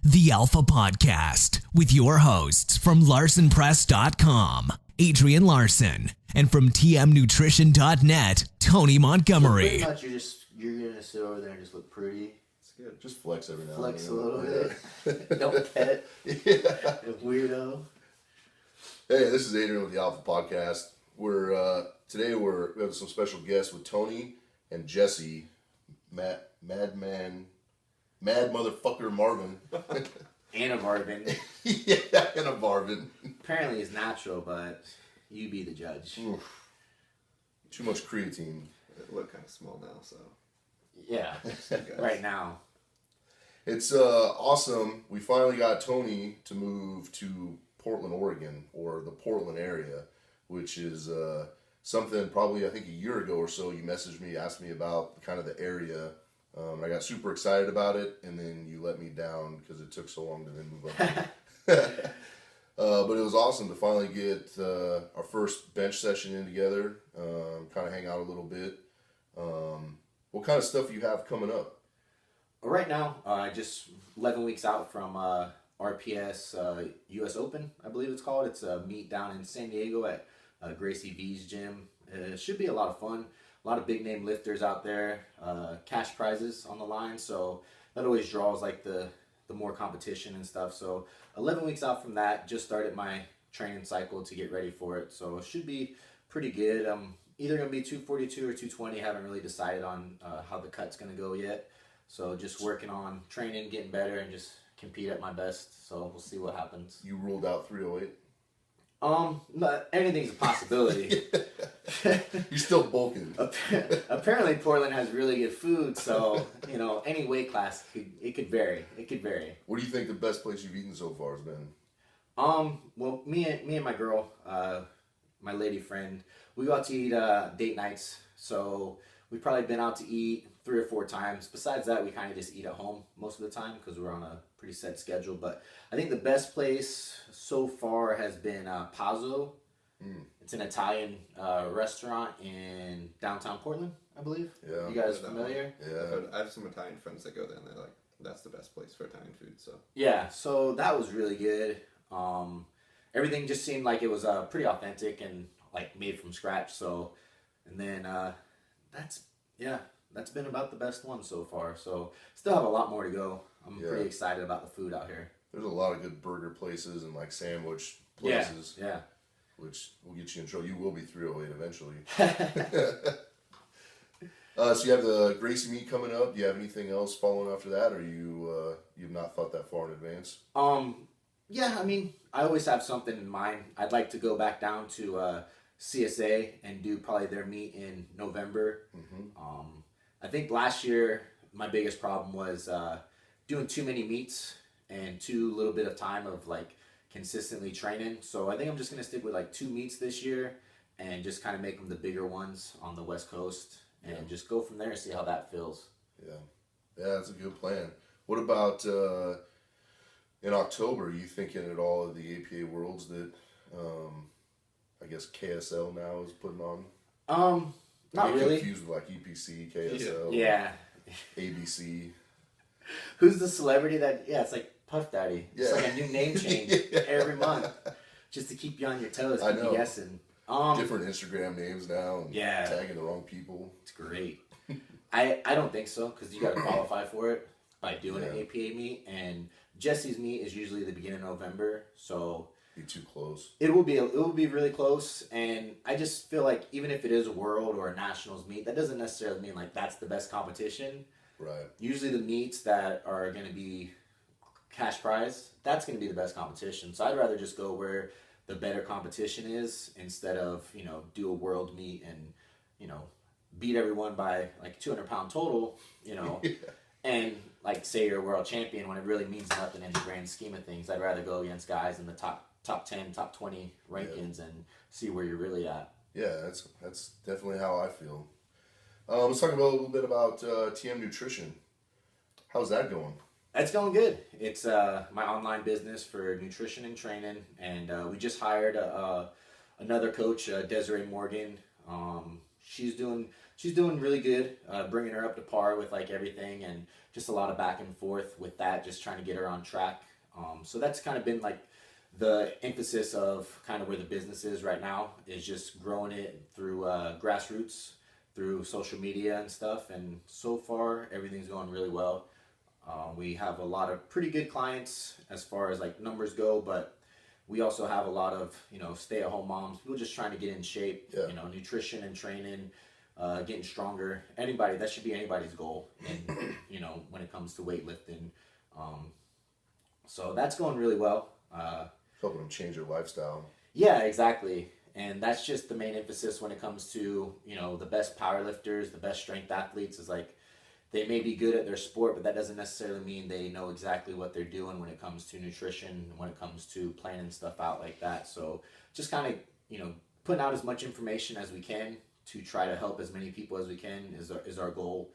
The Alpha Podcast, with your hosts from LarsonPress.com, Adrian Larsen, and from TMNutrition.net, Tony Montgomery. So pretty much you're gonna sit over there and just look pretty. It's good. Just flex every now and then. Flex a little bit. Don't pet. Yeah. Weirdo. Hey, this is Adrian with the Alpha Podcast. Today we have some special guests with Tony and Jesse, Mad motherfucker Marvin. And a Marvin. Yeah, and a Marvin. Apparently it's natural, but you be the judge. Oof. Too much creatine. It look kind of small now, so. Yeah, right now. It's awesome. We finally got Tony to move to Portland, Oregon, or the Portland area, which is something probably, I think, a year ago or so. You messaged me, asked me about kind of the area. I got super excited about it, and then you let me down because it took so long to then move up. But it was awesome to finally get our first bench session in together, kind of hang out a little bit. What kind of stuff you have coming up? Right now, just 11 weeks out from RPS US Open, I believe it's called. It's a meet down in San Diego at Gracie V's gym. It should be a lot of fun. A lot of big name lifters out there, cash prizes on the line, so that always draws like the more competition and stuff. So 11 weeks out from that, just started my training cycle to get ready for it, so it should be pretty good. I'm either going to be 242 or 220, haven't really decided on how the cut's going to go yet, so just working on training, getting better, and just compete at my best, so we'll see what happens. You ruled out 308? Anything's a possibility. You're still bulking. Apparently Portland has really good food, so any weight class could vary. It could vary. What do you think the best place you've eaten so far has been? Well, me and my girl, my lady friend, we go out to eat date nights. So we've probably been out to eat 3 or 4 times. Besides that, we kind of just eat at home most of the time because we're on a pretty set schedule. But I think the best place so far has been Pazzo. It's an Italian restaurant in downtown Portland, I believe. Yeah. You guys familiar? Yeah. I have some Italian friends that go there, and they're like, that's the best place for Italian food. So. Yeah, so that was really good. Everything just seemed like it was pretty authentic and like made from scratch. So, and then that's been about the best one so far. So still have a lot more to go. I'm pretty excited about the food out here. There's a lot of good burger places and like sandwich places. Yeah. Which will get you in trouble. You will be 308 eventually. So you have the Gracie meet coming up. Do you have anything else following after that, or you've not thought that far in advance? Yeah, I mean, I always have something in mind. I'd like to go back down to CSA and do probably their meet in November. Mm-hmm. I think last year my biggest problem was doing too many meets and too little bit of time of like consistently training. So I think I'm just going to stick with like 2 meets this year and just kind of make them the bigger ones on the West Coast and just go from there and see how that feels. Yeah, that's a good plan. What about in October? Are you thinking at all of the APA Worlds that I guess KSL now is putting on? Not really. Confused with like EPC, KSL, yeah, ABC. Who's the celebrity that? Yeah, it's like Puff Daddy. It's like a new name change every month, just to keep you on your toes, keep you guessing. Different Instagram names now, and tagging the wrong people. It's great. I don't think so, because you got to qualify for it by doing an APA meet, and Jesse's meet is usually the beginning of November, so be too close. It will be really close, and I just feel like even if it is a world or a nationals meet, that doesn't necessarily mean like that's the best competition. Right. Usually the meets that are going to be cash prize, that's going to be the best competition. So I'd rather just go where the better competition is instead of, do a world meet and, beat everyone by like 200-pound total, and like say you're a world champion when it really means nothing in the grand scheme of things. I'd rather go against guys in the top 10, top 20 rankings and see where you're really at. Yeah, that's definitely how I feel. Let's talk a little bit about TM Nutrition. How's that going? It's going good. It's my online business for nutrition and training, and we just hired another coach, Desiree Morgan. she's doing really good, bringing her up to par with like everything, and just a lot of back and forth with that, just trying to get her on track. So that's kind of been like the emphasis of kind of where the business is right now, is just growing it through grassroots, through social media and stuff. And so far, everything's going really well. We have a lot of pretty good clients as far as like numbers go, but we also have a lot of, stay-at-home moms, people just trying to get in shape, nutrition and training, getting stronger. That should be anybody's goal. And, when it comes to weightlifting. So that's going really well. Helping them change their lifestyle. Yeah, exactly. And that's just the main emphasis when it comes to, the best powerlifters, the best strength athletes, is like, they may be good at their sport, but that doesn't necessarily mean they know exactly what they're doing when it comes to nutrition, when it comes to planning stuff out like that. So just kind of, putting out as much information as we can to try to help as many people as we can is our goal.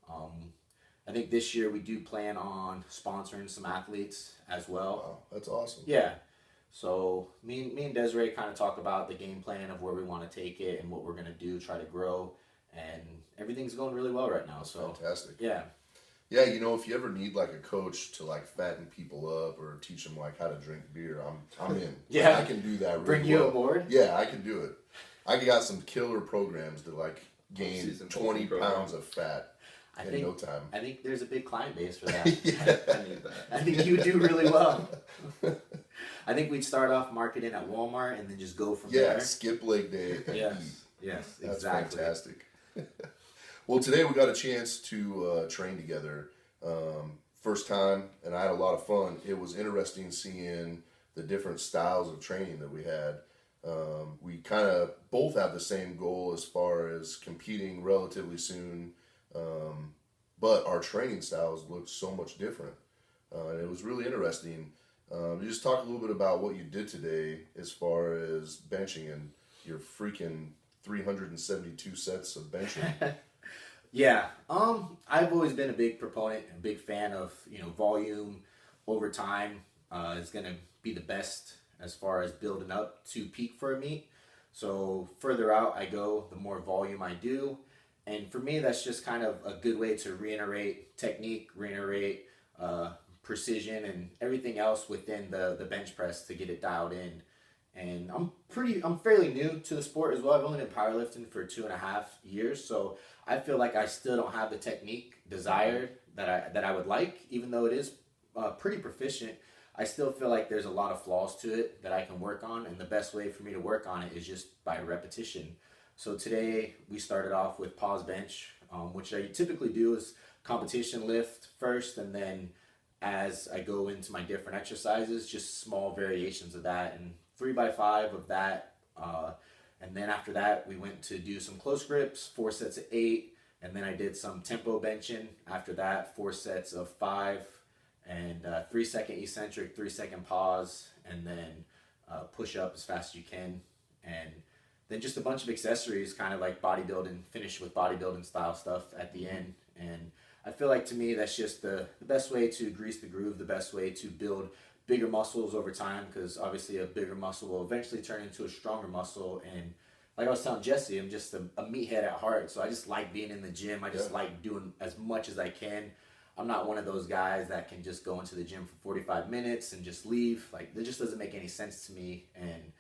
I think this year we do plan on sponsoring some athletes as well. Wow, that's awesome. Yeah. So me and Desiree kind of talk about the game plan of where we want to take it and what we're going to do, try to grow. And everything's going really well right now. That's so fantastic. Yeah. Yeah, if you ever need like a coach to like fatten people up or teach them like how to drink beer, I'm in. Yeah. Like, I can do that really Bring you aboard? Yeah, I can do it. I got some killer programs to like gain 20 pounds of fat in no time. I think there's a big client base for that. Yeah. I need that. I think you do really well. I think we'd start off marketing at Walmart and then just go from there. Yeah, skip leg day. Yes, That's exactly. fantastic. Well, today we got a chance to train together. First time, and I had a lot of fun. It was interesting seeing the different styles of training that we had. We kind of both have the same goal as far as competing relatively soon, but our training styles look so much different. And it was really interesting. Just talk a little bit about what you did today as far as benching and your freaking 372 sets of benching. Yeah. I've always been a big proponent, a big fan of, volume over time is going to be the best as far as building up to peak for a meet. So further out I go, the more volume I do. And for me, that's just kind of a good way to reiterate technique, reiterate precision and everything else within the bench press to get it dialed in. And I'm fairly new to the sport as well. I've only been powerlifting for 2.5 years, so I feel like I still don't have the technique desired that I would like. Even though it is pretty proficient, I still feel like there's a lot of flaws to it that I can work on, and the best way for me to work on it is just by repetition. So today we started off with pause bench, which I typically do is competition lift first, and then as I go into my different exercises, just small variations of that, and 3x5 of that. And then after that, we went to do some close grips, 4 sets of 8, and then I did some tempo benching. After that, 4 sets of 5, and 3-second eccentric, 3-second pause, and then push up as fast as you can. And then just a bunch of accessories, kind of like bodybuilding, finish with bodybuilding style stuff at the end. And I feel like to me, that's just the best way to grease the groove, the best way to build bigger muscles over time, because obviously a bigger muscle will eventually turn into a stronger muscle. And like I was telling Jesse, I'm just a meathead at heart, so I just like being in the gym. I just like doing as much as I can. I'm not one of those guys that can just go into the gym for 45 minutes and just leave. Like, that just doesn't make any sense to me. And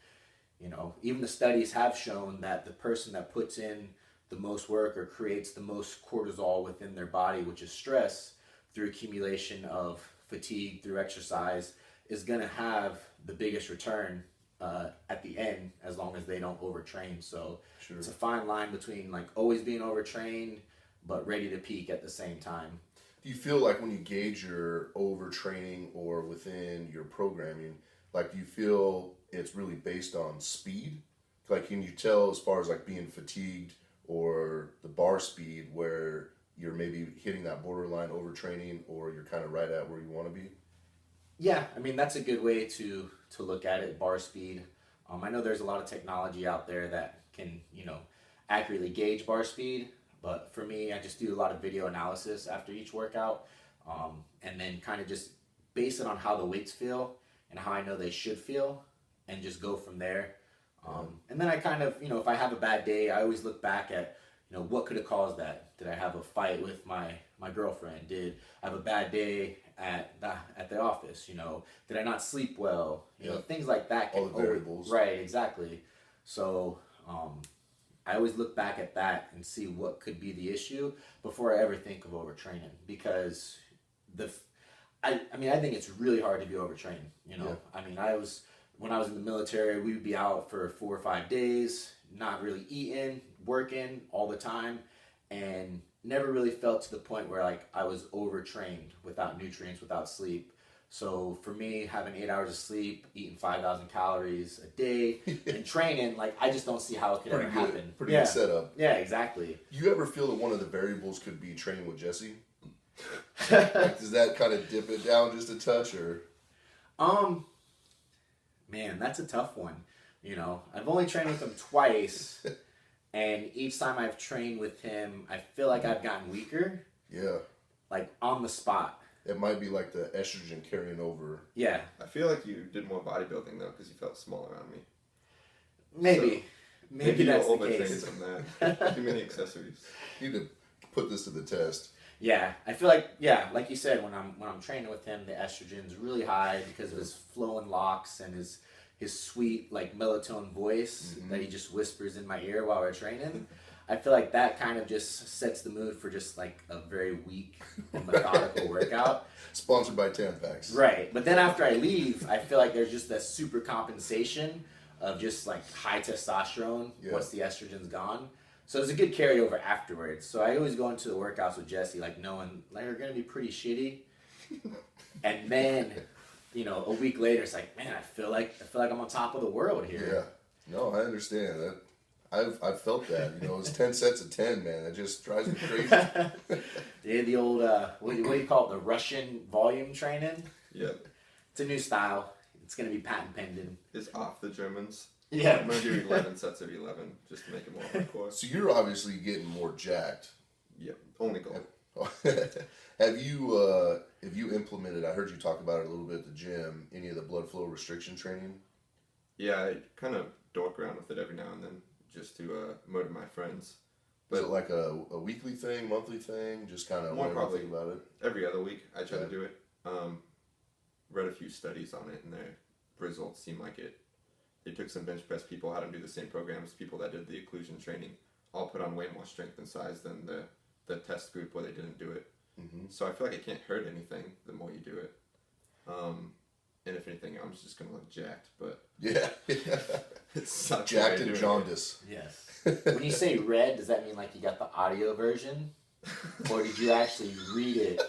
even the studies have shown that the person that puts in the most work or creates the most cortisol within their body, which is stress, through accumulation of fatigue through exercise, is going to have the biggest return at the end, as long as they don't overtrain. So It's a fine line between like always being overtrained but ready to peak at the same time. Do you feel like when you gauge your overtraining or within your programming, like, do you feel it's really based on speed? Like, can you tell as far as like being fatigued or the bar speed where you're maybe hitting that borderline overtraining, or you're kind of right at where you want to be? Yeah, I mean, that's a good way to look at it, bar speed. I know there's a lot of technology out there that can, accurately gauge bar speed, but for me, I just do a lot of video analysis after each workout, and then kind of just base it on how the weights feel and how I know they should feel, and just go from there. And then I kind of, if I have a bad day, I always look back at, what could have caused that? Did I have a fight with my girlfriend? Did I have a bad day at the office? Did I not sleep well? Things like that. All the variables. Right, exactly. So I always look back at that and see what could be the issue before I ever think of overtraining, because I think it's really hard to be overtrained. I mean, when I was in the military, we would be out for 4 or 5 days, not really eating, working all the time, and never really felt to the point where like I was overtrained without nutrients, without sleep. So for me, having 8 hours of sleep, eating 5,000 calories a day, and training, like I just don't see how it could ever happen. Pretty good setup. Yeah, exactly. You ever feel that one of the variables could be training with Jesse? Like, does that kind of dip it down just a touch, or? Man, that's a tough one. I've only trained with him twice, and each time I've trained with him, I feel like I've gotten weaker. Yeah. Like on the spot. It might be like the estrogen carrying over. Yeah. I feel like you did more bodybuilding though, because you felt smaller on me. Maybe. So, maybe that's the case. On that. Too many accessories. You need to put this to the test. Yeah, I feel like like you said, when I'm training with him, the estrogen's really high because of his flowing locks and his sweet like melatonin voice that he just whispers in my ear while we're training. I feel like that kind of just sets the mood for just like a very weak and methodical workout. Sponsored by Tampax. Right, but then after I leave, I feel like there's just that super compensation of just like high testosterone once the estrogen's gone. So there's a good carryover afterwards. So I always go into the workouts with Jesse like knowing like we're gonna be pretty shitty, and then a week later it's like, man, I feel like I'm on top of the world here. Yeah, no, I understand that. I've felt that. It's 10 sets of 10, man. It just drives me crazy. Yeah, the old what do you call it? The Russian volume training. Yep. It's a new style. It's gonna be patent pending. It's off the Germans. Yeah. I'm gonna do 11 sets of 11 just to make it more hardcore. So you're obviously getting more jacked. Yep. Only goal. Have you implemented? I heard you talk about it a little bit at the gym. Any of the blood flow restriction training? Yeah, I kind of dork around with it every now and then, just to motivate my friends. But is it like a weekly thing, monthly thing? Just kind of more probably think about it. Every other week, I try to do it. Read a few studies on it, and their results seem like it. They took some bench press people, had them do the same programs. People that did the occlusion training all put on way more strength and size than the test group where they didn't do it. Mm-hmm. So I feel like it can't hurt anything the more you do it. And if anything, I'm just gonna look jacked, but yeah, it's jacked and jaundice. Yes. When you say read, does that mean like you got the audio version, or did you actually read it?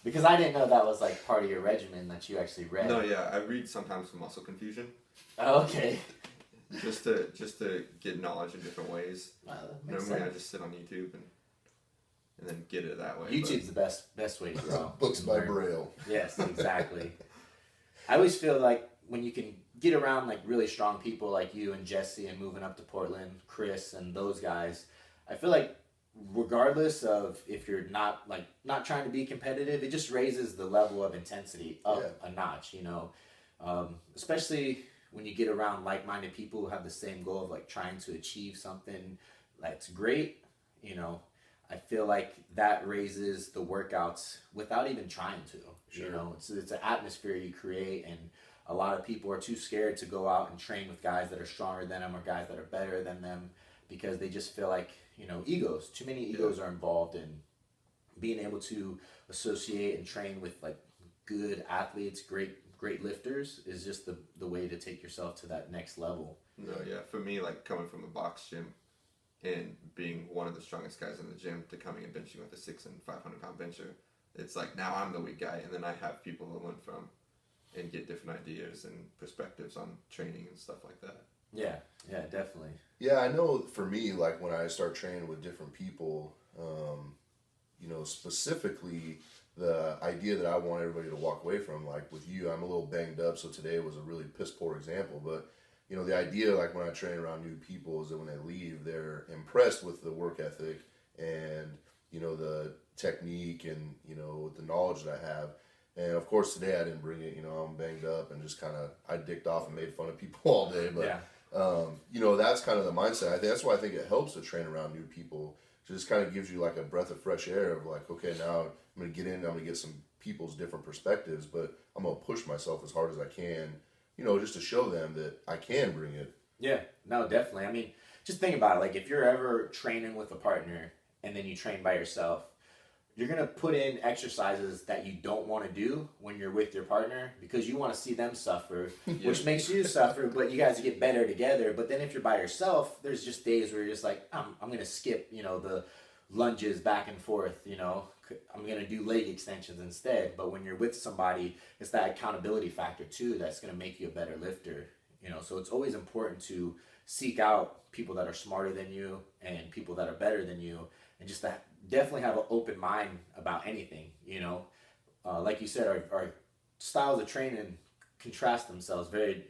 Because I didn't know that was like part of your regimen that you actually read. No, yeah, I read sometimes for muscle confusion. Oh, okay. Just to get knowledge in different ways. Normally, I just sit on YouTube and then get it that way. YouTube's the best way to grow. Books by Braille. Yes, exactly. I always feel like when you can get around like really strong people like you and Jesse and moving up to Portland, Chris and those guys, I feel like regardless of if you're not trying to be competitive, it just raises the level of intensity up a notch, especially when you get around like-minded people who have the same goal of like trying to achieve something that's great. I feel like that raises the workouts without even trying to. Sure. It's an atmosphere you create, and a lot of people are too scared to go out and train with guys that are stronger than them or guys that are better than them because they just feel like, egos. Too many egos are involved in being able to associate and train with like good athletes, great lifters is just the way to take yourself to that next level. No, yeah. For me, like coming from a box gym and being one of the strongest guys in the gym to coming and benching with a 600 and 500 pound bencher, it's like now I'm the weak guy, and then I have people to learn from and get different ideas and perspectives on training and stuff like that. Yeah, definitely. Yeah, I know for me, like when I start training with different people, specifically the idea that I want everybody to walk away from, like with you, I'm a little banged up, so today was a really piss poor example, but the idea, like when I train around new people, is that when they leave, they're impressed with the work ethic and, the technique and, the knowledge that I have. And of course today I didn't bring it, I'm banged up and just kind of, I dicked off and made fun of people all day, but That's kind of the mindset. I think that's why I think it helps to train around new people. It just kind of gives you like a breath of fresh air of like, okay, now I'm going to get in, I'm going to get some people's different perspectives, but I'm going to push myself as hard as I can, just to show them that I can bring it. Yeah, no, definitely. I mean, just think about it. Like, if you're ever training with a partner and then you train by yourself, you're going to put in exercises that you don't want to do when you're with your partner because you want to see them suffer, which makes you suffer, but you guys get better together. But then if you're by yourself, there's just days where you're just like, I'm going to skip, the lunges back and forth, I'm going to do leg extensions instead. But when you're with somebody, it's that accountability factor too that's going to make you a better lifter. So it's always important to seek out people that are smarter than you and people that are better than you, and just that definitely have an open mind about anything. Like you said, our styles of training contrast themselves very.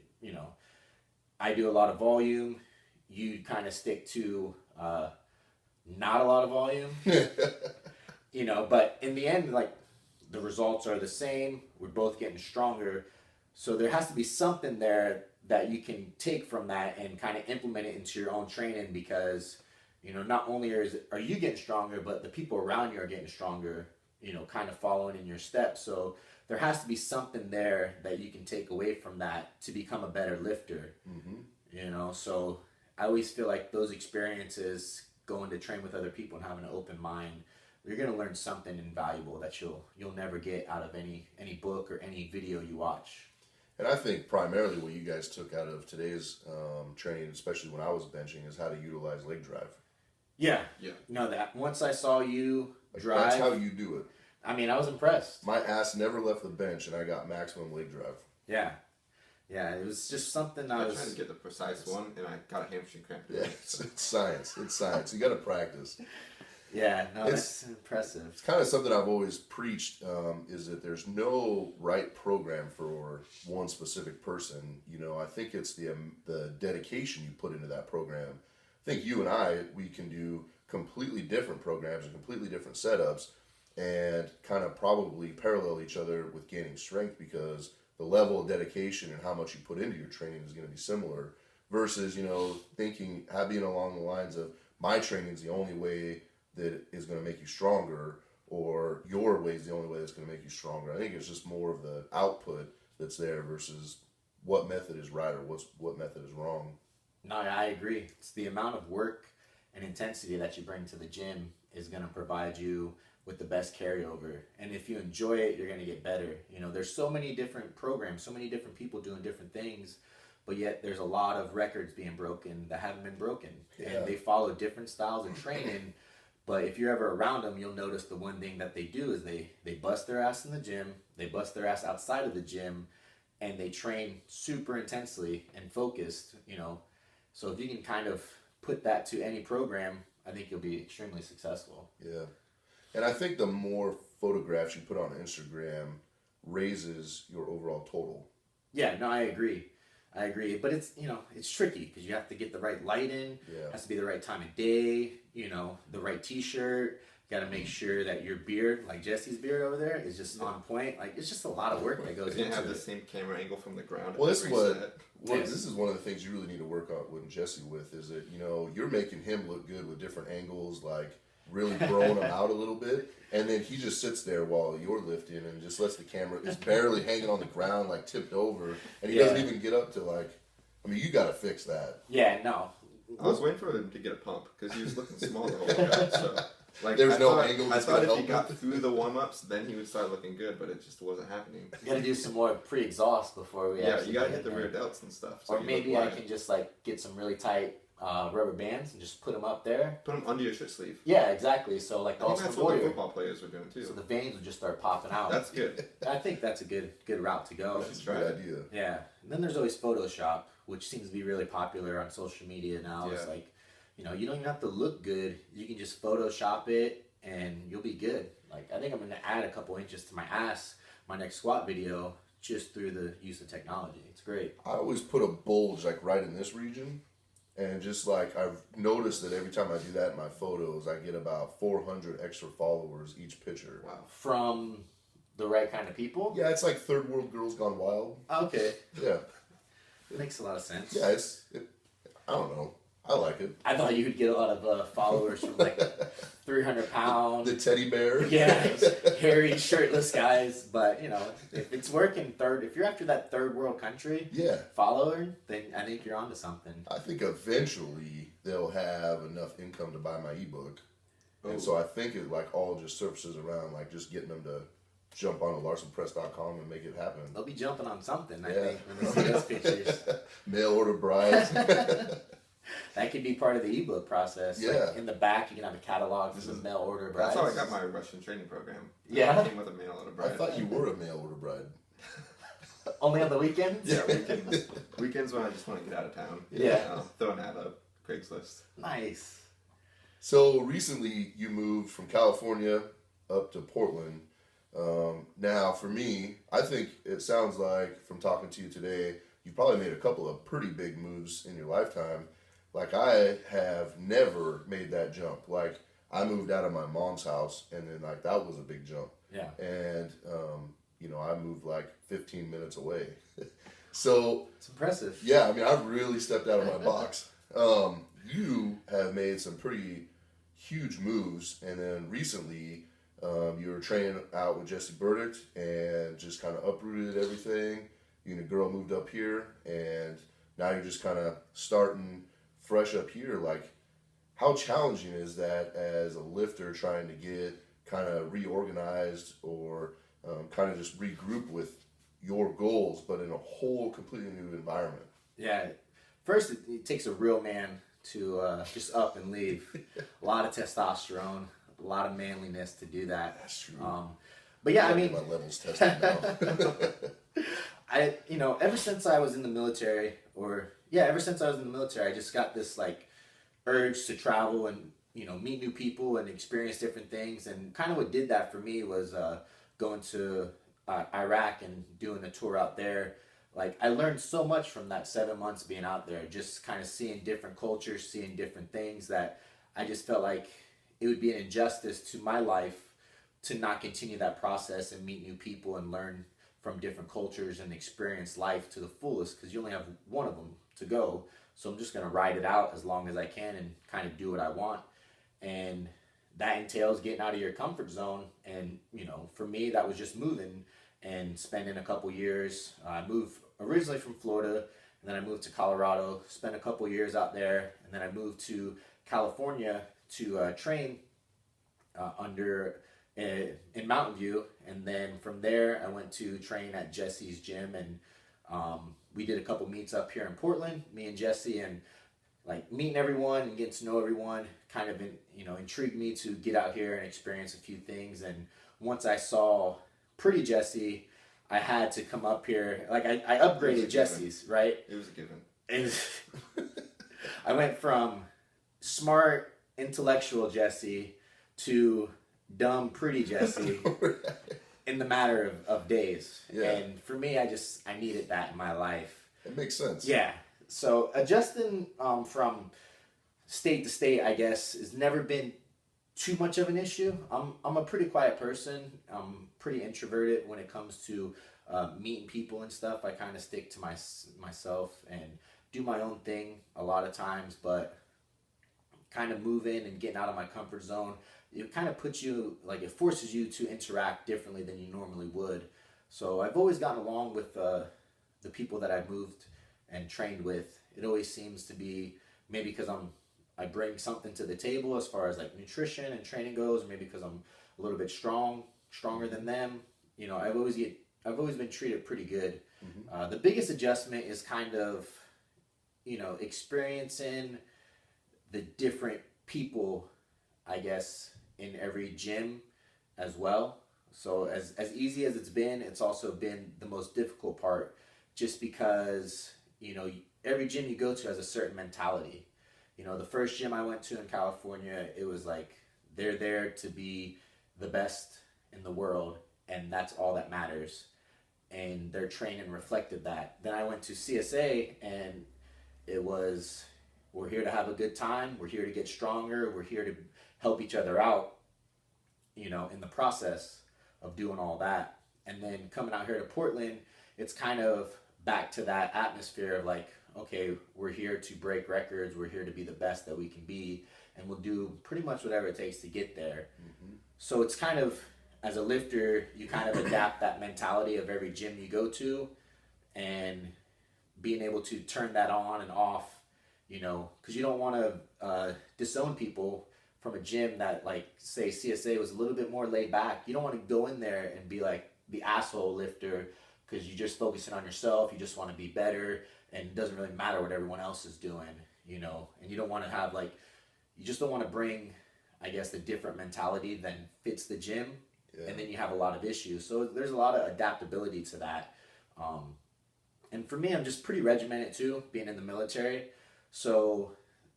I do a lot of volume. You kind of stick to not a lot of volume. But in the end, like, the results are the same. We're both getting stronger. So there has to be something there that you can take from that and kind of implement it into your own training, because, not only are you getting stronger, but the people around you are getting stronger, kind of following in your steps. So there has to be something there that you can take away from that to become a better lifter. So I always feel like those experiences, going to train with other people and having an open mind, you're going to learn something invaluable that you'll never get out of any book or any video you watch. And I think primarily what you guys took out of today's training, especially when I was benching, is how to utilize leg drive. Yeah. No, that once I saw you drive, that's how you do it. I mean, I was impressed. My ass never left the bench, and I got maximum leg drive. Yeah, it was just something I was trying to get the precise one, and I got a hamstring cramp. Yeah, it's science. It's science. You got to practice. Yeah, no, that's impressive. It's kind of something I've always preached, is that there's no right program for one specific person. I think it's the dedication you put into that program. I think you and we can do completely different programs and completely different setups and kind of probably parallel each other with gaining strength, because the level of dedication and how much you put into your training is going to be similar versus, being along the lines of my training is the only way that is going to make you stronger, or your way is the only way that's going to make you stronger. I think it's just more of the output that's there versus what method is right or what method is wrong. No, I agree. It's the amount of work and intensity that you bring to the gym is going to provide you with the best carryover. And if you enjoy it, you're going to get better. There's so many different programs, so many different people doing different things, but yet there's a lot of records being broken that haven't been broken. Yeah. And they follow different styles of training. But if you're ever around them, you'll notice the one thing that they do is they bust their ass in the gym, they bust their ass outside of the gym, and they train super intensely and focused, So if you can kind of put that to any program, I think you'll be extremely successful. Yeah. And I think the more photographs you put on Instagram raises your overall total. Yeah, no, I agree. But it's, it's tricky because you have to get the right lighting. Yeah. It has to be the right time of day, the right t-shirt. You got to make sure that your beard, like Jesse's beard over there, is just on point. Like, it's just a lot of work that goes into it. You have the same camera angle from the ground. Well, this is this is one of the things you really need to work on with Jesse with, is that, you're making him look good with different angles, like really throwing him out a little bit. And then he just sits there while you're lifting and just lets the camera, is barely hanging on the ground, like tipped over. And he doesn't even get up to you got to fix that. Yeah, no. I was waiting for him to get a pump because he was looking small the whole time. So, there's no angle. I thought if he got through the warm-ups, then he would start looking good, but it just wasn't happening. You got to do some more pre-exhaust before we actually you got to hit the rear delts and stuff. So or maybe I can just get some really tight rubber bands and just put them up there. Put them under your shirt sleeve. Yeah, exactly. So I think that's what the football players were doing too. So the veins would just start popping out. That's good. I think that's a good route to go. That's a good idea. Yeah. And then there's always Photoshop, which seems to be really popular on social media now. Yeah. It's like, you don't even have to look good. You can just Photoshop it and you'll be good. Like, I think I'm going to add a couple inches to my ass, my next squat video, just through the use of technology. It's great. I always put a bulge right in this region. And just I've noticed that every time I do that in my photos, I get about 400 extra followers each picture. Wow. From the right kind of people? Yeah, it's like third world girls gone wild. Okay. Yeah. It makes a lot of sense. Yeah, don't know. I like it. I thought you would get a lot of followers from like 300 pound. The teddy bear. Yeah, hairy, shirtless guys. But, you know, if it's working if you're after that third world country follower, then I think you're onto something. I think eventually they'll have enough income to buy my ebook. And so I think it like all just surfaces around like just getting them to jump on LarsenPress.com and make it happen. They'll be jumping on something, I think, when they see those pictures. Mail order brides. That could be part of the ebook process. Yeah. Like in the back, you can have a catalog for some mail order brides. That's how I got my Russian training program. Yeah? I came with a mail order bride. I thought you were a mail order bride. Only on the weekends? Yeah, weekends. Weekends when I just want to get out of town. Yeah. Throw an ad up. Craigslist. Nice. So recently you moved from California up to Portland. Now for me, I think it sounds like from talking to you today, you probably made a couple of pretty big moves in your lifetime. Like I have never made that jump. Like I moved out of my mom's house and then like that was a big jump. Yeah. And, you know, I moved like 15 minutes away. So it's impressive. Yeah, I mean, I've really stepped out of my box. You have made some pretty huge moves, and then recently you were training out with Jesse Burdick and just kind of uprooted everything. You and a girl moved up here, and now you're just kind of starting fresh up here. Like, how challenging is that as a lifter trying to get kind of reorganized or kind of just regroup with your goals, but in a whole completely new environment? Yeah. First, it takes a real man to just up and leave. A lot of testosterone, a lot of manliness to do that. That's true. But yeah, I mean, my levels tested now. Ever since I was in the military, I just got this like urge to travel and, you know, meet new people and experience different things. And kind of what did that for me was going to Iraq and doing a tour out there. Like, I learned so much from that 7 months being out there, just kind of seeing different cultures, seeing different things, that I just felt like it would be an injustice to my life to not continue that process and meet new people and learn from different cultures and experience life to the fullest, because you only have one of them to go. So I'm just going to ride it out as long as I can and kind of do what I want. And that entails getting out of your comfort zone. And, you know, for me, that was just moving and spending a couple years. I moved originally from Florida, and then I moved to Colorado, spent a couple years out there, and then I moved to California to train in Mountain View. And then from there, I went to train at Jesse's gym, and we did a couple meets up here in Portland, me and Jesse, and like meeting everyone and getting to know everyone kind of intrigued me to get out here and experience a few things. And once I saw Pretty Jesse, I had to come up here. Like I upgraded Jesse's, right? It was a given. I went from smart, intellectual Jesse to dumb, pretty Jesse in the matter of days. Yeah. And for me, I needed that in my life. It makes sense. Yeah. So adjusting from state to state, I guess, has never been too much of an issue. I'm a pretty quiet person. I'm pretty introverted when it comes to meeting people and stuff. I kind of stick to myself and do my own thing a lot of times, but kind of moving and getting out of my comfort zone, it kind of puts you, like, it forces you to interact differently than you normally would. So I've always gotten along with the people that I've moved and trained with. It always seems to be maybe because I bring something to the table as far as like nutrition and training goes, or maybe because I'm a little bit stronger than them. You know, I've always been treated pretty good. Mm-hmm. The biggest adjustment is kind of, you know, experiencing the different people, I guess, in every gym as well. So as easy as it's been, it's also been the most difficult part, just because, you know, every gym you go to has a certain mentality. You know, the first gym I went to in California, it was like, they're there to be the best in the world, and that's all that matters. And their training reflected that. Then I went to CSA, and it was, we're here to have a good time, we're here to get stronger, we're here to help each other out, you know, in the process of doing all that. And then coming out here to Portland, it's kind of back to that atmosphere of like, okay, we're here to break records, we're here to be the best that we can be, and we'll do pretty much whatever it takes to get there. So it's kind of, as a lifter, you kind of adapt that mentality of every gym you go to, and being able to turn that on and off, because you don't want to disown people from a gym that, like, say CSA was a little bit more laid back. You don't want to go in there and be like the asshole lifter because you're just focusing on yourself. You just want to be better, and it doesn't really matter what everyone else is doing, and you don't want to have you just don't want to bring, I guess, the different mentality than fits the gym. Yeah. And then you have a lot of issues. So there's a lot of adaptability to that. And for me, I'm just pretty regimented too, being in the military. So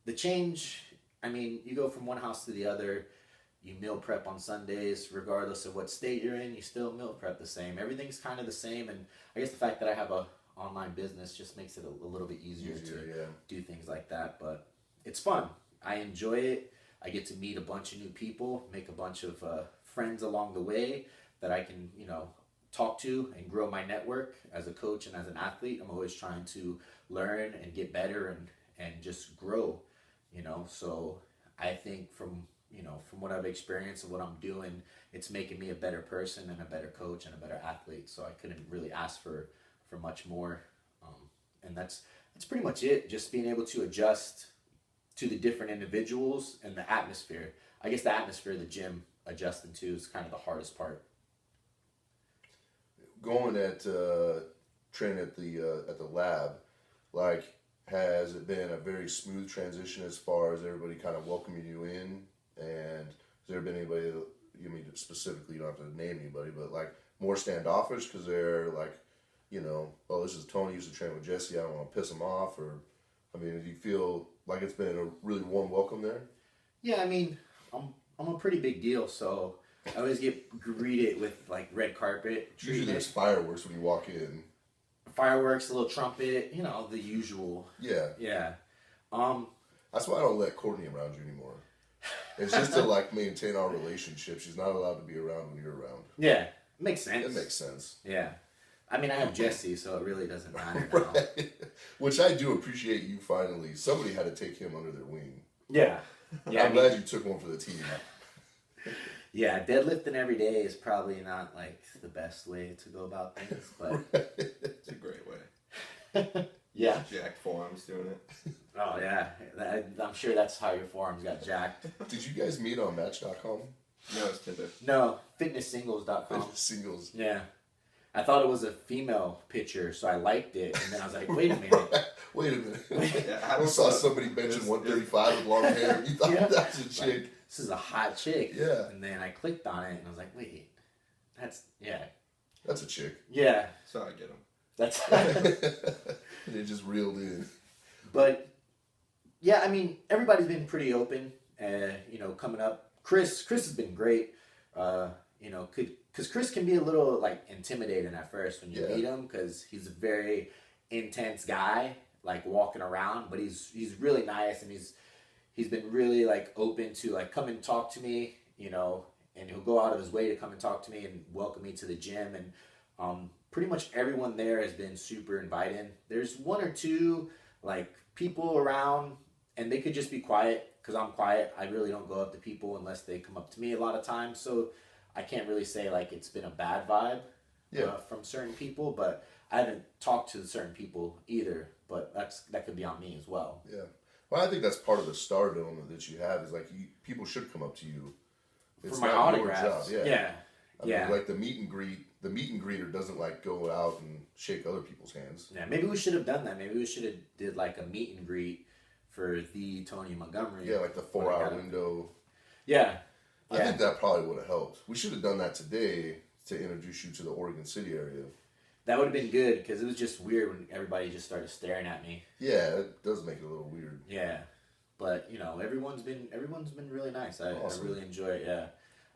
the change, I mean, you go from one house to the other, you meal prep on Sundays, regardless of what state you're in, you still meal prep the same. Everything's kind of the same. And I guess the fact that I have a online business just makes it a little bit easier to do things like that. But it's fun. I enjoy it. I get to meet a bunch of new people, make a bunch of friends along the way that I can, talk to and grow my network as a coach and as an athlete. I'm always trying to learn and get better and just grow, So I think from what I've experienced and what I'm doing, it's making me a better person and a better coach and a better athlete. So I couldn't really ask for much more. And that's pretty much it. Just being able to adjust to the different individuals and the atmosphere. I guess the atmosphere of the gym adjusting to is kind of the hardest part. Going at training at the lab, has it been a very smooth transition as far as everybody kind of welcoming you in? And has there been anybody, specifically, you don't have to name anybody, but more standoffish because they're oh, this is Tony, used to train with Jesse, I don't want to piss him off, or do you feel like it's been a really warm welcome there? Yeah, I'm a pretty big deal, so I always get greeted with red carpet. Usually there's fireworks when you walk in. Fireworks, a little trumpet, the usual. Yeah. Yeah. That's why I don't let Courtney around you anymore. It's just to maintain our relationship. She's not allowed to be around when you're around. Yeah. Makes sense. It makes sense. Yeah. I have Jesse, so it really doesn't matter now. Right. Which I do appreciate you finally. Somebody had to take him under their wing. Yeah. I'm glad you took one for the team. Yeah, deadlifting every day is probably not the best way to go about things, but it's a great way. Yeah. Jacked forearms doing it. Oh yeah, I'm sure that's how your forearms got jacked. Did you guys meet on Match.com? No, it's Tinder. No, fitnesssingles.com. Fitness Singles. Yeah. I thought it was a female picture, so I liked it, and then I was like, wait a minute. Wait a minute. Yeah, I saw somebody benching 135 with long hair. You thought that was a chick. This is a hot chick. Yeah. And then I clicked on it, and I was like, wait, that's a chick. Yeah. So I get them. That's They just reeled in. But, yeah, everybody's been pretty open, coming up. Chris has been great, because Chris can be a little intimidating at first when you meet him, because he's a very intense guy, walking around, but he's really nice, and he's been really open to come and talk to me, and he'll go out of his way to come and talk to me and welcome me to the gym. And pretty much everyone there has been super inviting. There's one or two people around, and they could just be quiet because I'm quiet. I really don't go up to people unless they come up to me a lot of times. So I can't really say it's been a bad vibe from certain people, but I haven't talked to certain people either. But that could be on me as well. Yeah. Well, I think that's part of the stardom that you have is people should come up to you. It's for my autographs. Your job. Yeah. The meet and greeter doesn't go out and shake other people's hands. Yeah, maybe we should have done that. Maybe we should have did a meet and greet for the Tony Montgomery. Yeah, the 4-hour window. Yeah. I think that probably would have helped. We should have done that today to introduce you to the Oregon City area. That would have been good because it was just weird when everybody just started staring at me. Yeah, it does make it a little weird. Yeah, but everyone's been really nice. Awesome. I really enjoy it. Yeah,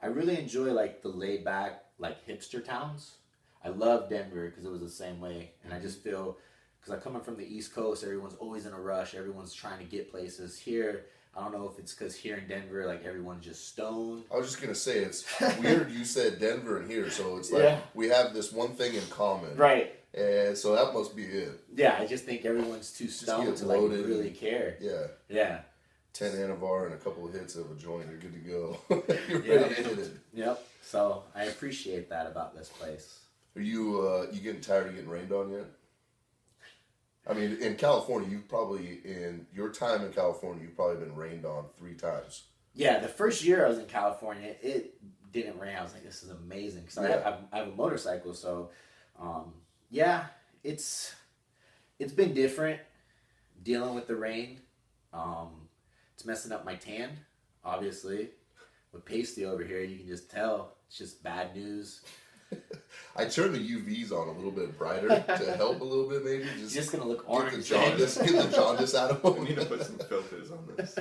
I really enjoy the laid back hipster towns. I love Denver because it was the same way, and I just feel because I'm coming from the East Coast, everyone's always in a rush. Everyone's trying to get places. Here, I don't know if it's because here in Denver, everyone's just stoned. I was just going to say, it's weird you said Denver and here, so it's we have this one thing in common. Right. And so that must be it. Yeah, I just think everyone's too stoned to like really care. Yeah. Yeah. 10 Anavar and a couple of hits of a joint, you're good to go. You're ready to hit it. Yep. So I appreciate that about this place. Are you getting tired of getting rained on yet? I mean, in California, in your time in California, you've probably been rained on 3 times. Yeah, the first year I was in California, it didn't rain. I was like, this is amazing. Because I have a motorcycle, so yeah, it's been different dealing with the rain. It's messing up my tan, obviously. With pasty over here, you can just tell it's just bad news. I turned the UVs on a little bit brighter to help a little bit, maybe. Just gonna look orange. Get the jaundice out of them. We need to put some filters on this.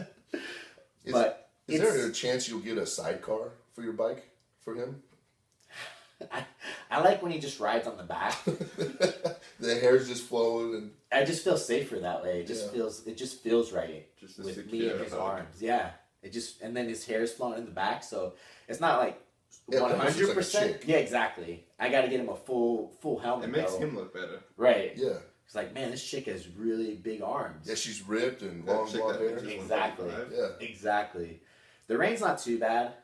Is there a chance you'll get a sidecar for your bike for him? I like when he just rides on the back. The hair's just flowing, and I just feel safer that way. It just feels right just with me and his arms. Yeah, and then his hair's flowing in the back, so it's not like 100%. Yeah, exactly. I got to get him a full helmet. It makes him look better. Right. Yeah. It's like, man, this chick has really big arms. Yeah, she's ripped and long blonde hair. Exactly. Yeah. Exactly. The rain's not too bad.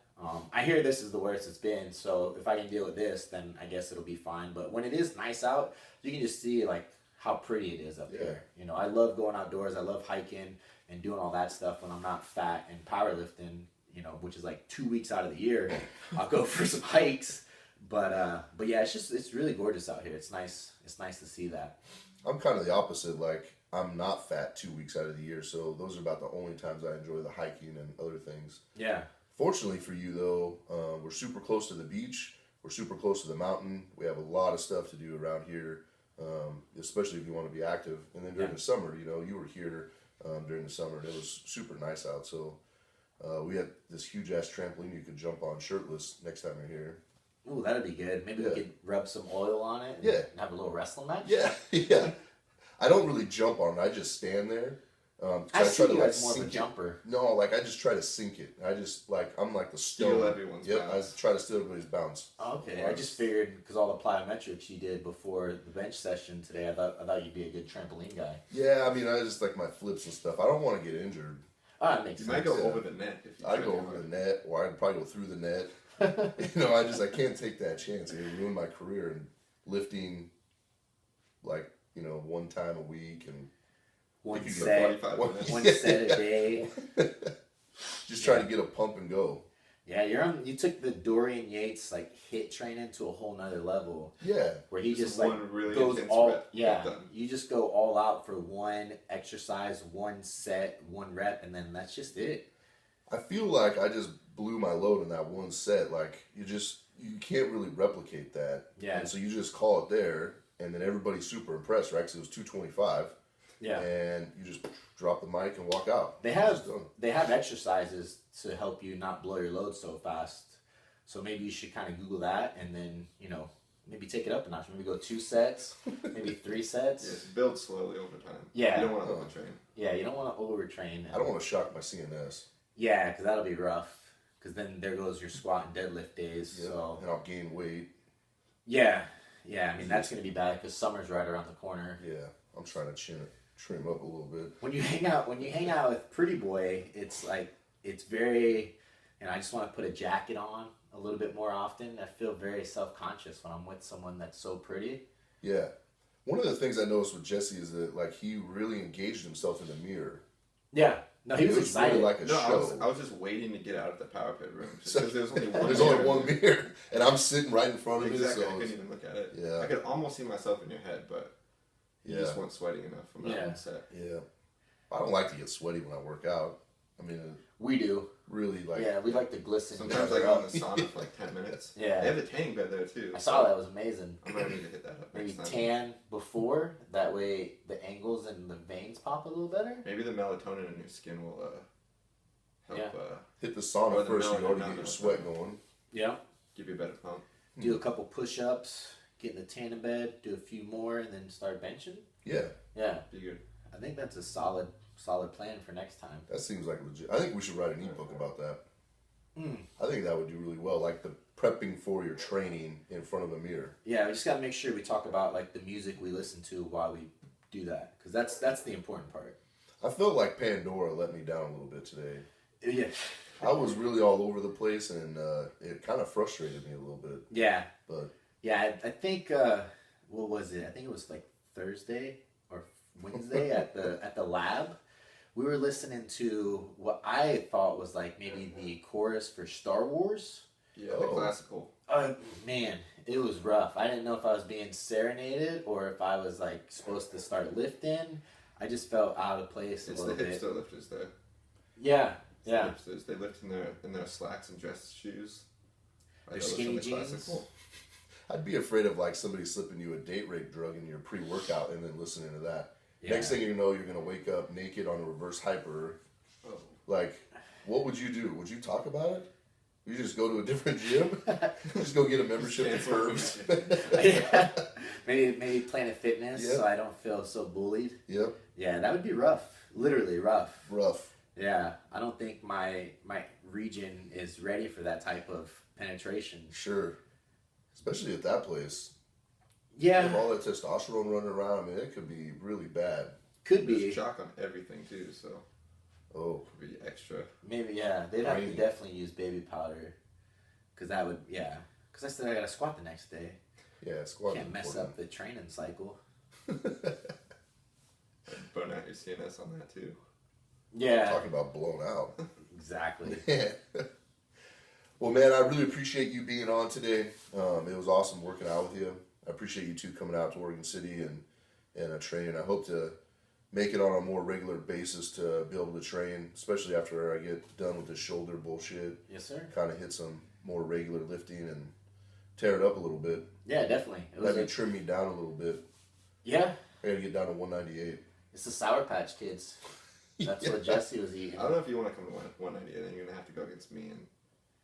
I hear this is the worst it's been, so if I can deal with this, then I guess it'll be fine. But when it is nice out, you can just see like how pretty it is up there. You know, I love going outdoors. I love hiking and doing all that stuff when I'm not fat and powerlifting. You know, which is like 2 weeks out of the year, I'll go for some hikes. But yeah, it's really gorgeous out here. It's nice. It's nice to see that. I'm kind of the opposite. Like, I'm not fat 2 weeks out of the year, so those are about the only times I enjoy the hiking and other things. Yeah. Fortunately for you, though, we're super close to the beach. We're super close to the mountain. We have a lot of stuff to do around here, especially if you want to be active. And then during the summer, you know, you were here during the summer, and it was super nice out. So we had this huge-ass trampoline you could jump on shirtless next time you're here. Ooh, that'd be good. Maybe we could rub some oil on it and have a little wrestling match. Yeah. I don't really jump on it. I just stand there. I see you as more of a jumper. No, like I just try to sink it. I just I'm like the stone. Steal everyone's bounce. I try to steal everybody's bounce. Okay, I just figured because all the plyometrics you did before the bench session today, I thought you'd be a good trampoline guy. Yeah, I mean, I just like my flips and stuff. I don't want to get injured. Oh, that makes sense. You might go over the net. I'd go over the net, or I'd probably go through the net. You know, I can't take that chance. It would ruin my career in lifting, like, you know, 1 time a week and one set a day. Just try to get a pump and go. Yeah, you took the Dorian Yates like hit training to a whole nother level. Yeah. Where he just one like really goes intense all rep. you just go all out for 1 exercise, 1 set, 1 rep, and then that's just it. I feel like I just blew my load in that 1 set. Like you can't really replicate that. Yeah. And so you just call it there, and then everybody's super impressed, right? Because it was 225. Yeah. And you just drop the mic and walk out. They have exercises to help you not blow your load so fast. So maybe you should kind of Google that and then, you know, maybe take it up a notch. Maybe go 2 sets, maybe 3 sets. Yes, build slowly over time. Yeah. You don't want to overtrain. Yeah, you don't want to overtrain. I don't want to shock my CNS. Yeah, because that'll be rough. Because then there goes your squat and deadlift days. Yeah, so and I'll gain weight. Yeah. I mean, that's going to be bad because summer's right around the corner. Yeah, I'm trying to trim up a little bit. When you hang out with Pretty Boy, it's very, and I just want to put a jacket on a little bit more often. I feel very self-conscious when I'm with someone that's so pretty. Yeah. One of the things I noticed with Jesse is that like he really engaged himself in the mirror. Yeah. No, he was excited. Really like a show. I was just waiting to get out of the power pit room because there's only one. There's only one mirror, and I'm sitting right in front of it. Exactly. So I couldn't even look at it. Yeah. I could almost see myself in your head, but you just weren't sweating enough from that one set. Yeah. I don't like to get sweaty when I work out. I mean, we do. Really like. Yeah, we like to glisten. Sometimes I go in the sauna for like 10 minutes. Yeah. They have the tanning bed there too. I saw that. It was amazing. I might need to hit that up. Maybe next time. tan before. That way the angles and the veins pop a little better. Maybe the melatonin in your skin will help. Hit the sauna first. You already get melatonin. your sweat going. Yeah. Give you a better pump. Do a couple push-ups, get in the tanning bed, do a few more, and then start benching. Yeah. Yeah. Be good. I think that's a solid plan for next time. That seems like legit. I think we should write an ebook about that. I think that would do really well, like the prepping for your training in front of a mirror. Yeah, we just gotta make sure we talk about like the music we listen to while we do that, because that's the important part. I felt like Pandora let me down a little bit today. Yeah. I was really all over the place, and it kind of frustrated me a little bit. Yeah. But yeah, I think what was it? I think it was like Thursday or Wednesday at the lab. We were listening to what I thought was like maybe the chorus for Star Wars. Yeah, the classical. Man, it was rough. I didn't know if I was being serenaded or if I was like supposed to start lifting. I just felt out of place a little bit. It's the hipster lifters there. Yeah, It's yeah. the hipsters. They lift in their slacks and dress shoes. Their skinny jeans. I'd be afraid of like somebody slipping you a date rape drug in your pre-workout and then listening to that. Yeah. Next thing you know, you're going to wake up naked on a reverse hyper. Oh. Like, what would you do? Would you talk about it? You just go to a different gym? Just go get a membership to Curves? Yeah. Maybe Planet Fitness, Yep. so I don't feel so bullied. Yep. Yeah, that would be rough. Literally rough. Rough. Yeah, I don't think my region is ready for that type of penetration. Sure. Especially at that place. Yeah. With all that testosterone running around, I mean, it could be really bad. Could be. There's chalk on everything too, so could be extra. Maybe, yeah. They'd have to Rainy. definitely use baby powder. Because that would, yeah. Because I still got to squat the next day. Yeah, squat. Can't mess up the training cycle. Burn out your CNS on that too. Yeah. Talking about blown out. Exactly. Well, man, I really appreciate you being on today. It was awesome working out with you. I appreciate you two coming out to Oregon City and training. I hope to make it on a more regular basis to be able to train, especially after I get done with the shoulder bullshit. Yes, sir. Kind of hit some more regular lifting and tear it up a little bit. Yeah, definitely. It was Maybe trim me down a little bit. yeah. I gotta get down to 198. It's the Sour Patch Kids. That's what Jesse was eating. I don't know if you want to come to 190, then you're gonna have to go against me and.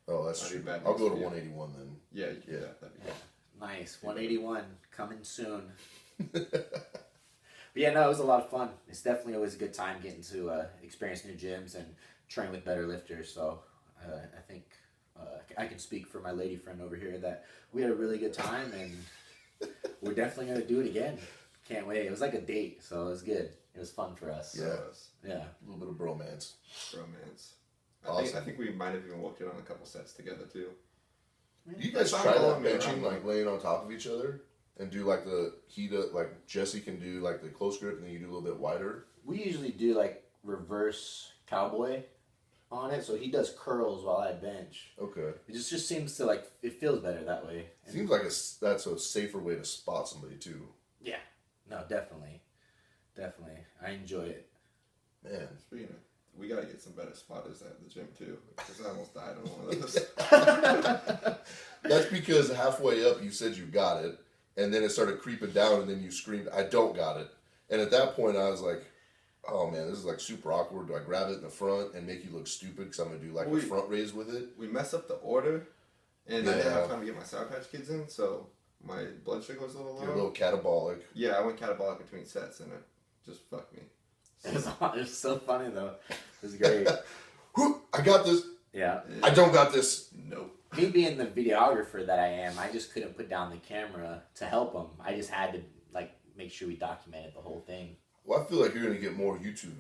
Oh, that's That'd be true. bad I'll go to news for you. 181 then. Yeah, you can do Yeah. that. That'd be Yeah. good. Nice. 181 coming soon. But yeah, no, it was a lot of fun. It's definitely always a good time getting to experience new gyms and train with better lifters. So I think I can speak for my lady friend over here that we had a really good time and we're definitely going to do it again. Can't wait. It was like a date, so it was good. It was fun for us. Yeah. Yeah. A little bit of bromance. Romance. Awesome. I think we might have even worked it on a couple sets together too. You guys That's try not that going benching, around. like laying on top of each other, and do like the heat up, like Jesse can do like the close grip, and then you do a little bit wider. We usually do like reverse cowboy on it, so he does curls while I bench. Okay. It just seems to like, it feels better that way. And Seems like that's a safer way to spot somebody too. yeah. No, definitely. Definitely. I enjoy it. Man. Speaking of, we gotta get some better spotters at the gym too, because I almost died on one of those. That's because halfway up you said you got it, and then it started creeping down, and then you screamed, "I don't got it!" And at that point, I was like, "Oh man, this is like super awkward. Do I grab it in the front and make you look stupid because I'm gonna do like a front raise with it?" We messed up the order, and I didn't Yeah. have time to get my Sour Patch Kids in, so my blood sugar was a little low. You're a little catabolic. Yeah, I went catabolic between sets, and it just fucked me. It was so funny though. It was great. Whew, I got this. Yeah. I don't got this. Nope. Me being the videographer that I am, I just couldn't put down the camera to help him. I just had to like make sure we documented the whole thing. Well, I feel like you're gonna get more YouTube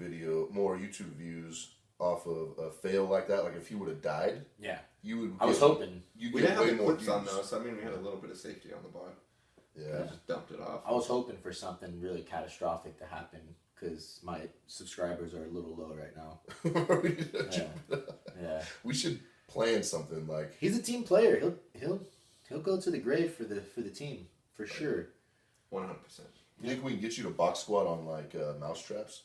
views off of a fail like that. Like if he would have died, Yeah. you would. I was hoping. You We get didn't have way the more clips on views. though, so I mean we had a little bit of safety on the bar. Yeah. I just dumped it off. I was hoping for something really catastrophic to happen because my subscribers are a little low right now. Yeah. We should plan something like. He's a team player. He'll go to the grave for the team for sure. 100%. You think we can get you to box squat on like mouse traps?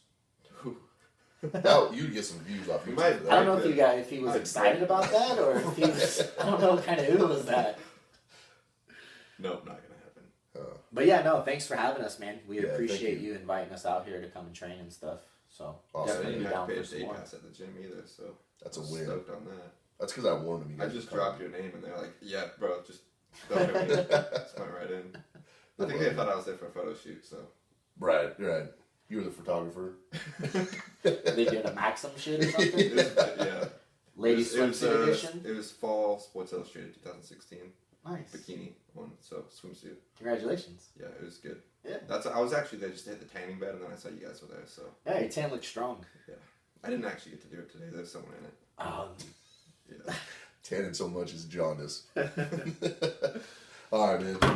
Now you'd get some views off YouTube. might- for that. I don't know if he was I'd excited break. about that or if he was. I don't know what kind of ooh was that. Nope, not gonna happen. But yeah, no, thanks for having us, man. We Yeah, thank appreciate you. you inviting us out here to come and train and stuff. So Awesome. I definitely didn't be have down to pay for a some day more. pass at the gym either, so That's a I was win. stoked on that. That's because I warned him. You I guys just would come. dropped your name and they're like, "Yeah, bro, just don't hit me." Just went right in. I think they thought I was there for a photo shoot, so Right. You were the photographer. They doing a Maxim shit or something? it was, yeah. Ladies swimsuit edition? It was fall Sports Illustrated 2016. Nice. Bikini one, so swimsuit. Congratulations. Yeah, it was good. Yeah. I was actually there just to hit the tanning bed, and then I saw you guys were there, so. Yeah, your tan looks strong. Yeah. I didn't actually get to do it today. There's someone in it. Yeah. Tanning so much is jaundice. All right, man.